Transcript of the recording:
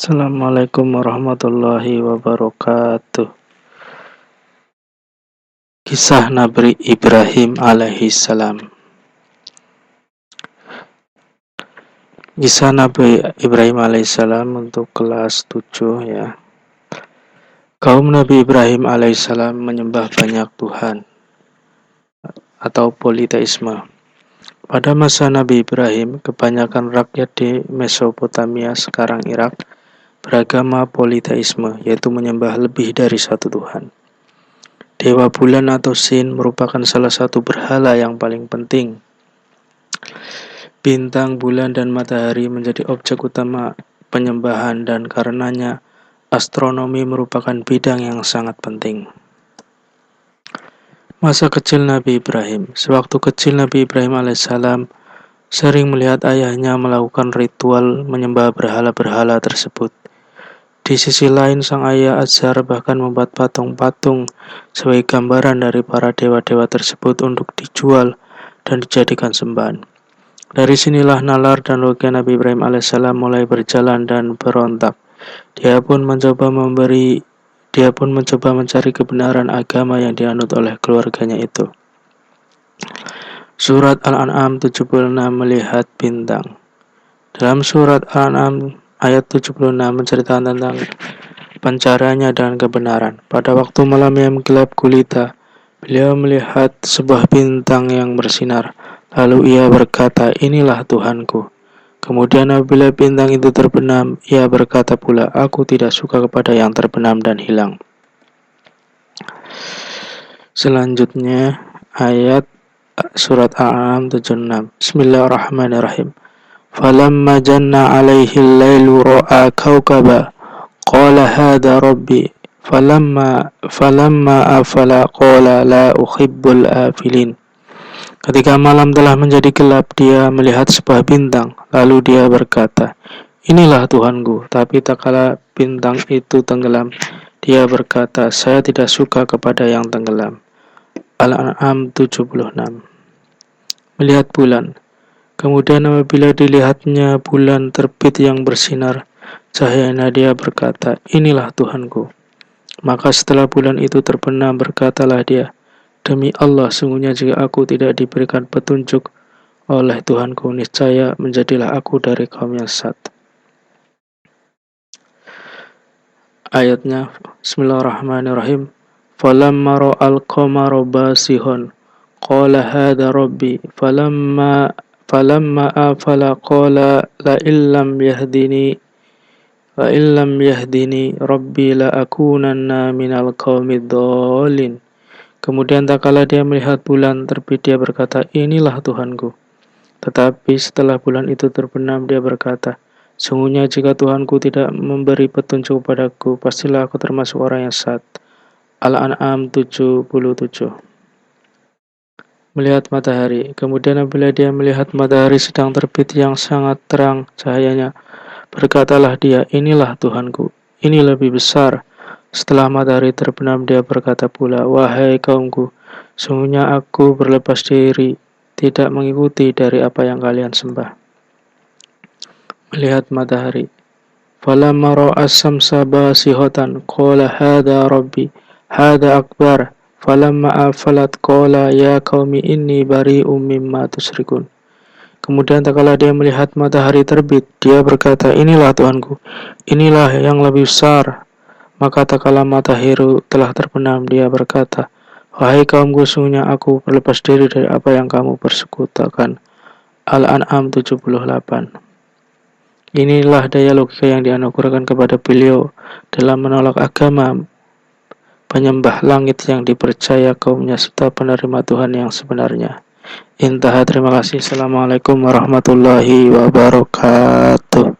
Assalamualaikum warahmatullahi wabarakatuh. Kisah Nabi Ibrahim alaihi salam. Kisah Nabi Ibrahim alaihi salam untuk kelas 7 ya. Kaum Nabi Ibrahim alaihi salam menyembah banyak Tuhan atau politeisme. Pada masa Nabi Ibrahim, kebanyakan rakyat di Mesopotamia sekarang Irak beragama politeisme, yaitu menyembah lebih dari satu Tuhan. Dewa bulan atau Sin merupakan salah satu berhala yang paling penting. Bintang, bulan, dan matahari menjadi objek utama penyembahan dan karenanya astronomi merupakan bidang yang sangat penting. Masa kecil Nabi Ibrahim. Sewaktu kecil Nabi Ibrahim alaihissalam sering melihat ayahnya melakukan ritual menyembah berhala-berhala tersebut. Di sisi lain, sang ayah Azhar bahkan membuat patung-patung sebagai gambaran dari para dewa-dewa tersebut untuk dijual dan dijadikan sembahan. Dari sinilah nalar dan logika Nabi Ibrahim alaihissalam mulai berjalan dan berontak. Dia pun mencoba mencari kebenaran agama yang dianut oleh keluarganya itu. Surat Al-An'am 76 melihat bintang. Dalam surat Al-An'am ayat 76 menceritakan tentang pencariannya dan kebenaran. Pada waktu malam yang gelap gulita, beliau melihat sebuah bintang yang bersinar. Lalu ia berkata, "Inilah Tuhanku." Kemudian apabila bintang itu terbenam, ia berkata pula, "Aku tidak suka kepada yang terbenam dan hilang." Selanjutnya ayat surat Al-An'am 76. Bismillahirrahmanirrahim. Falamma janna alaihi al-lailu ra'a kawkaba qala hadha rabbi falamma afala qala la uhibbul afilin. Ketika malam telah menjadi gelap, dia melihat sebuah bintang, lalu dia berkata, "Inilah Tuhanku." Tapi tak kala bintang itu tenggelam, dia berkata, "Saya tidak suka kepada yang tenggelam." Al-An'am 76. Melihat bulan. Kemudian apabila dilihatnya bulan terbit yang bersinar, cahayanya dia berkata, "Inilah Tuhanku." Maka setelah bulan itu terbenam, berkatalah dia, "Demi Allah, sungguhnya jika aku tidak diberikan petunjuk oleh Tuhanku, niscaya menjadilah aku dari kaum yang sesat." Ayatnya, Bismillahirrahmanirrahim. Falamma ra'al qamara basihun qala hadha rabbi falamma afala qala la illam yahdini rabbi la akunanna minal qaumid dhalin. Kemudian tak kala dia melihat bulan terbit, dia berkata, "Inilah Tuhanku." Tetapi setelah bulan itu terbenam, dia berkata, "Sungguhnya jika Tuhanku tidak memberi petunjuk padaku, pastilah aku termasuk orang yang sesat." Al-An'am 77. Melihat matahari. Kemudian apabila dia melihat matahari sedang terbit yang sangat terang cahayanya, berkatalah dia, "Inilah Tuhanku, ini lebih besar." Setelah matahari terbenam, dia berkata pula, "Wahai kaumku, sungguhnya aku berlepas diri, tidak mengikuti dari apa yang kalian sembah." Melihat matahari. Falamma ra'a as-samsa basihatan qala hadha rabbi hadha akbar. Falamma afalat qala ya qaumi inni bari'um mimma tusyrikun. Kemudian tak kala dia melihat matahari terbit, dia berkata, "Inilah Tuhanku, inilah yang lebih besar." Maka tak kala matahari telah terbenam, dia berkata, "Wahai kaumku, sungguhnya aku berlepas diri dari apa yang kamu persekutukan." Al-An'am 78. Inilah daya logika yang dianugerahkan kepada beliau dalam menolak agama penyembah langit yang dipercaya kaumnya serta penerima Tuhan yang sebenarnya. Intaha, terima kasih. Assalamualaikum warahmatullahi wabarakatuh.